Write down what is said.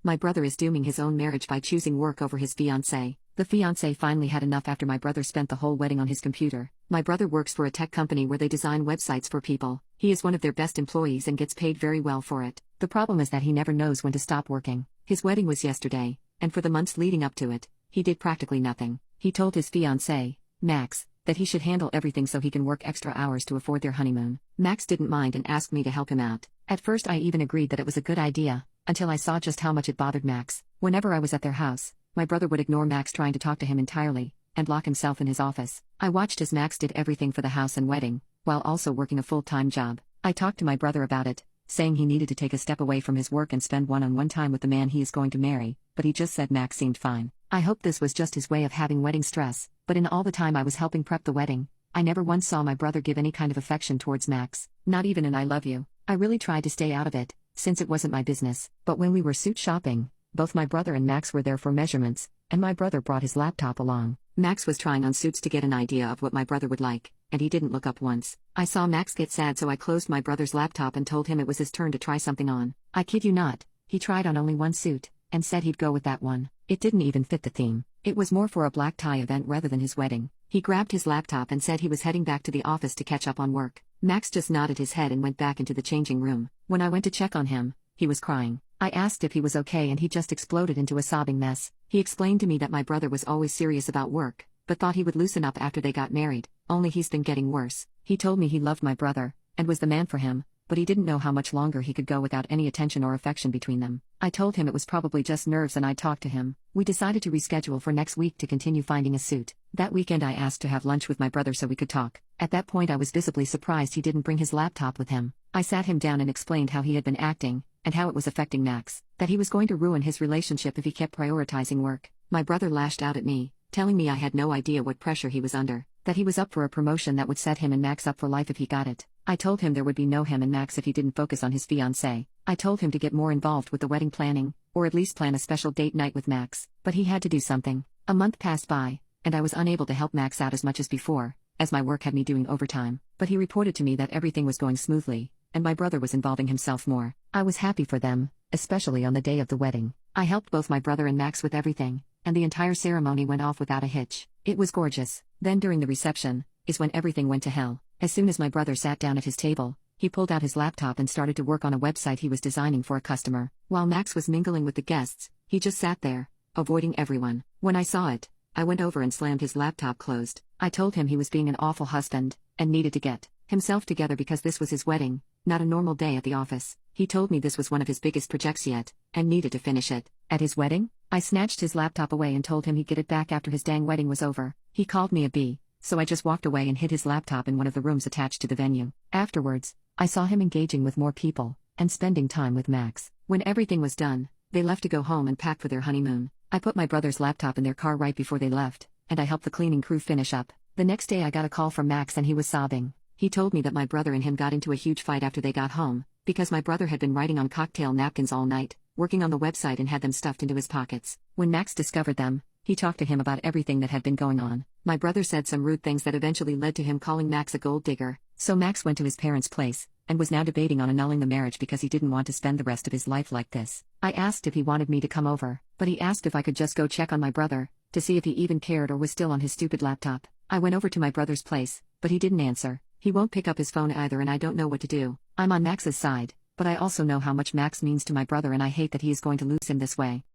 My brother is dooming his own marriage by choosing work over his fiance. The fiance finally had enough after my brother spent the whole wedding on his computer. My brother works for a tech company where they design websites for people. He is one of their best employees and gets paid very well for it. The problem is that he never knows when to stop working. His wedding was yesterday, and for the months leading up to it, he did practically nothing. He told his fiancée, Max, that he should handle everything so he can work extra hours to afford their honeymoon. Max didn't mind and asked me to help him out. At first I even agreed that it was a good idea, until I saw just how much it bothered Max. Whenever I was at their house, my brother would ignore Max trying to talk to him entirely, and lock himself in his office. I watched as Max did everything for the house and wedding, while also working a full-time job. I talked to my brother about it, saying he needed to take a step away from his work and spend one-on-one time with the man he is going to marry, but he just said Max seemed fine. I hoped this was just his way of having wedding stress, but in all the time I was helping prep the wedding, I never once saw my brother give any kind of affection towards Max, not even an I love you. I really tried to stay out of it, since it wasn't my business. But when we were suit shopping, both my brother and Max were there for measurements, and my brother brought his laptop along. Max was trying on suits to get an idea of what my brother would like, and he didn't look up once. I saw Max get sad, so I closed my brother's laptop and told him it was his turn to try something on. I kid you not, he tried on only one suit, and said he'd go with that one. It didn't even fit the theme. It was more for a black tie event rather than his wedding. He grabbed his laptop and said he was heading back to the office to catch up on work. Max just nodded his head and went back into the changing room. When I went to check on him, he was crying. I asked if he was okay and he just exploded into a sobbing mess. He explained to me that my brother was always serious about work, but thought he would loosen up after they got married, only he's been getting worse. He told me he loved my brother, and was the man for him, but he didn't know how much longer he could go without any attention or affection between them. I told him it was probably just nerves and I'd talk to him. We decided to reschedule for next week to continue finding a suit. That weekend I asked to have lunch with my brother so we could talk. At that point I was visibly surprised he didn't bring his laptop with him. I sat him down and explained how he had been acting, and how it was affecting Max, that he was going to ruin his relationship if he kept prioritizing work. My brother lashed out at me, telling me I had no idea what pressure he was under, that he was up for a promotion that would set him and Max up for life if he got it. I told him there would be no him and Max if he didn't focus on his fiancée. I told him to get more involved with the wedding planning, or at least plan a special date night with Max, but he had to do something. A month passed by, and I was unable to help Max out as much as before, as my work had me doing overtime, but he reported to me that everything was going smoothly, and my brother was involving himself more. I was happy for them, especially on the day of the wedding. I helped both my brother and Max with everything, and the entire ceremony went off without a hitch. It was gorgeous. Then during the reception, is when everything went to hell. As soon as my brother sat down at his table, he pulled out his laptop and started to work on a website he was designing for a customer. While Max was mingling with the guests, he just sat there, avoiding everyone. When I saw it, I went over and slammed his laptop closed. I told him he was being an awful husband, and needed to get himself together because this was his wedding, not a normal day at the office. He told me this was one of his biggest projects yet, and needed to finish it. At his wedding? I snatched his laptop away and told him he'd get it back after his dang wedding was over. He called me a bee, so I just walked away and hid his laptop in one of the rooms attached to the venue. Afterwards, I saw him engaging with more people, and spending time with Max. When everything was done, they left to go home and pack for their honeymoon. I put my brother's laptop in their car right before they left, and I helped the cleaning crew finish up. The next day I got a call from Max and he was sobbing. He told me that my brother and him got into a huge fight after they got home, because my brother had been writing on cocktail napkins all night, working on the website, and had them stuffed into his pockets. When Max discovered them, he talked to him about everything that had been going on. My brother said some rude things that eventually led to him calling Max a gold digger, so Max went to his parents' place, and was now debating on annulling the marriage because he didn't want to spend the rest of his life like this. I asked if he wanted me to come over, but he asked if I could just go check on my brother, to see if he even cared or was still on his stupid laptop. I went over to my brother's place, but he didn't answer. He won't pick up his phone either and I don't know what to do. I'm on Max's side, but I also know how much Max means to my brother and I hate that he is going to lose him this way.